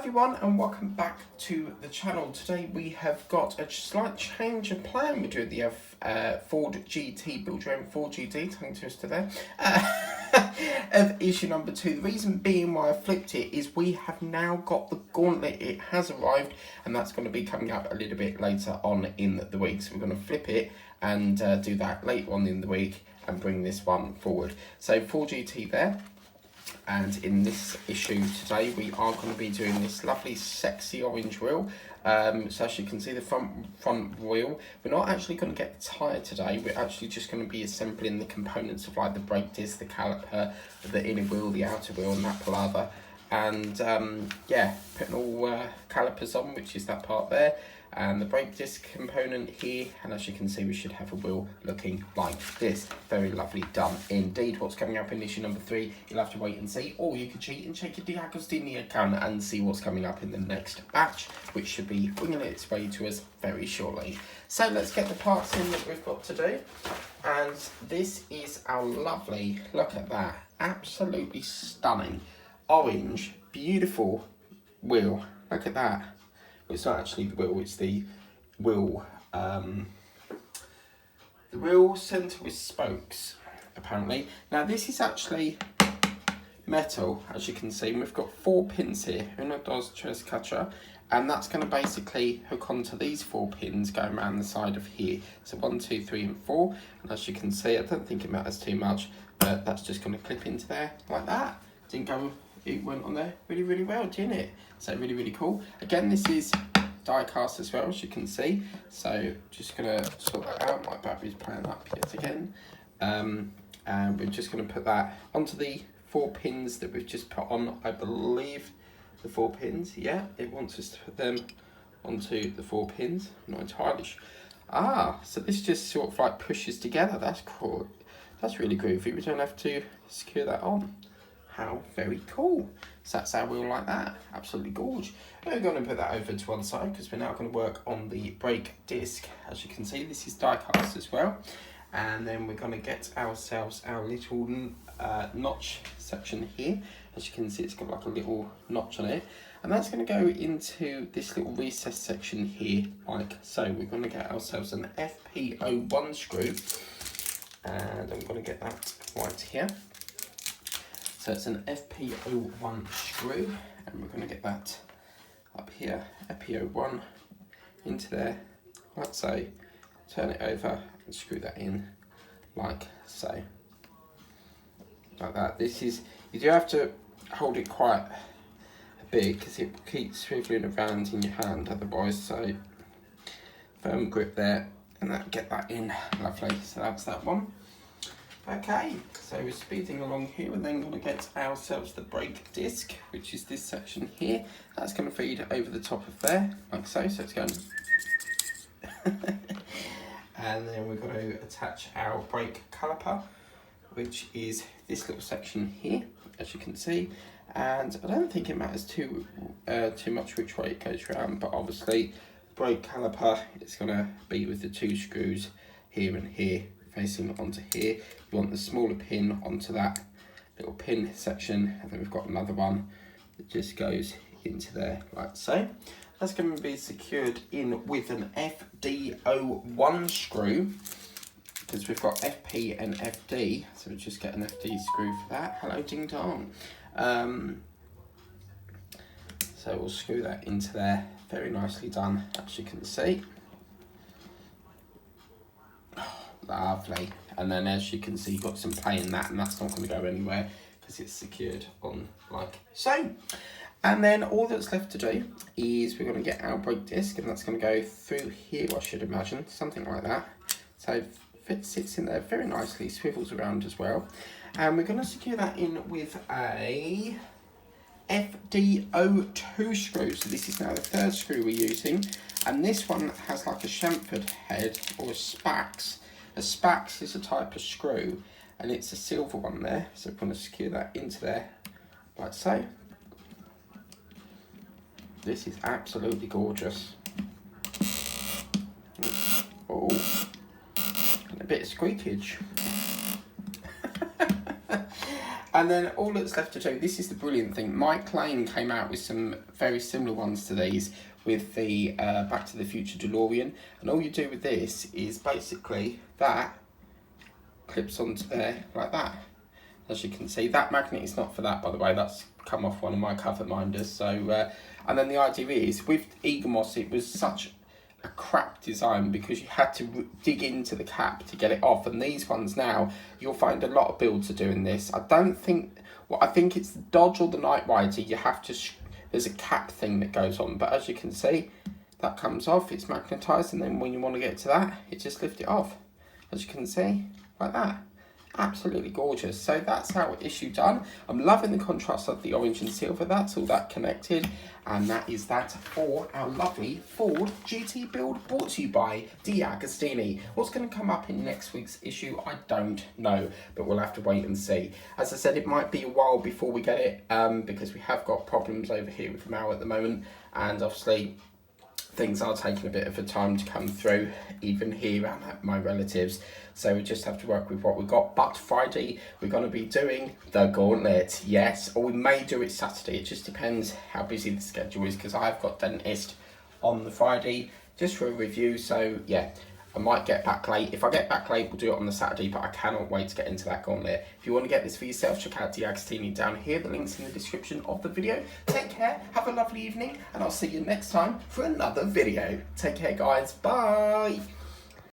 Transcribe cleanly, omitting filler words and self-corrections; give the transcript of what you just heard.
everyone and welcome back to the channel. Today we have got a slight change of plan. We're doing the Ford GT, build your own Ford GT, tongue twister there, of issue number 2. The reason being why I flipped it is we have now got the gauntlet. It has arrived and that's going to be coming up a little bit later on in the week. So we're going to flip it and do that later on in the week and bring this one forward. So Ford GT there. And in this issue today, we are going to be doing this lovely, sexy orange wheel. So as you can see, the front wheel, we're not actually going to get the tyre today. We're actually just going to be assembling the components of like the brake disc, the caliper, the inner wheel, the outer wheel, and that palaver. And yeah, putting all calipers on, which is that part there, and the brake disc component here. And as you can see, we should have a wheel looking like this. Very lovely done indeed. What's coming up in issue number 3, you'll have to wait and see, or you could cheat and check your D'Agostini account and see what's coming up in the next batch, which should be winging its way to us very shortly. So let's get the parts in that we've got to do. And this is our lovely, look at that, absolutely stunning orange, beautiful wheel. Look at that. Well, it's not actually the wheel, it's the wheel, the wheel centre with spokes, apparently. Now this is actually metal, as you can see. We've got 4 pins here, una, dos, tres, cuatro, and that's going to basically hook onto these 4 pins going around the side of here. So 1, 2, 3 and 4, and as you can see, I don't think it matters too much, but that's just going to clip into there like that. It went on there really well, didn't it? So really cool. Again, this is die cast as well, as you can see. So just gonna sort that out. My battery's playing up yet again. And we're just gonna put that onto the 4 pins that we've just put on. I believe the 4 pins. Yeah, it wants us to put them onto the 4 pins. I'm not entirely sure. So this just sort of like pushes together. That's cool. That's really groovy. We don't have to secure that on. How very cool. So that's our wheel like that. Absolutely gorgeous. We're going to put that over to one side because we're now going to work on the brake disc. As you can see, this is die cast as well. And then we're going to get ourselves our little notch section here. As you can see, it's got like a little notch on it. And that's going to go into this little recess section here, like so. We're going to get ourselves an FP01 screw. And I'm going to get that right here. So it's an FP01 screw, and we're going to get that up here, FP01 into there, like so, turn it over and screw that in, like so, like that. This is, you do have to hold it quite big because it keeps swiveling around in your hand otherwise, so firm grip there, and get that in, lovely. So that's that one. Okay, so we're speeding along here. We're then going to get ourselves the brake disc, which is this section here. That's going to feed over the top of there, like so. So it's going and then we're going to attach our brake caliper, which is this little section here, as you can see. And I don't think it matters too much which way it goes around, but obviously brake caliper is going to be with the 2 screws here and here, facing onto here. You want the smaller pin onto that little pin section, and then we've got another one that just goes into there like so. That's going to be secured in with an FD01 screw because we've got FP and FD, so we'll just get an FD screw for that. Hello ding dong. So we'll screw that into there, very nicely done, as you can see. Lovely. And then as you can see, you've got some play in that, and that's not going to go anywhere because it's secured on like so. And then all that's left to do is we're going to get our brake disc, and that's going to go through here, I should imagine, something like that. So it sits in there very nicely, swivels around as well. And we're going to secure that in with a FD02 screw. So this is now the 3rd screw we're using, and this one has like a chamfered head or a spax. A spax is a type of screw, and it's a silver one there, so we're going to secure that into there, like so. This is absolutely gorgeous. Oh, and a bit of squeakage. And then all that's left to do, this is the brilliant thing, Mike Lane came out with some very similar ones to these with the Back to the Future DeLorean, and all you do with this is basically that clips onto there like that. As you can see, that magnet is not for that, by the way, that's come off one of my cover minders. So, and then the idea is, with Eaglemoss, it was such a crap design because you had to dig into the cap to get it off, and these ones now, you'll find a lot of builds are doing this. I don't think, well, I think it's the Dodge or the Knight Rider, you have to, there's a cap thing that goes on, but as you can see, that comes off, it's magnetised, and then when you want to get to that, you just lift it off, as you can see, like that. Absolutely gorgeous. So that's our issue done. I'm loving the contrast of the orange and silver. That's all that connected. And that is that for our lovely Ford GT build, brought to you by D'Agostini. What's going to come up in next week's issue, I don't know, but we'll have to wait and see. As I said, it might be a while before we get it, because we have got problems over here with Mal at the moment, and obviously things are taking a bit of a time to come through, even here and at my relatives. So we just have to work with what we got. But Friday, we're going to be doing the gauntlet, yes. Or we may do it Saturday. It just depends how busy the schedule is, because I've got dentist on the Friday just for a review. So yeah, I might get back late. If I get back late, we'll do it on the Saturday, but I cannot wait to get into that gauntlet. If you want to get this for yourself, check out D'Agostini down here. The link's in the description of the video. Take care, have a lovely evening, and I'll see you next time for another video. Take care, guys. Bye.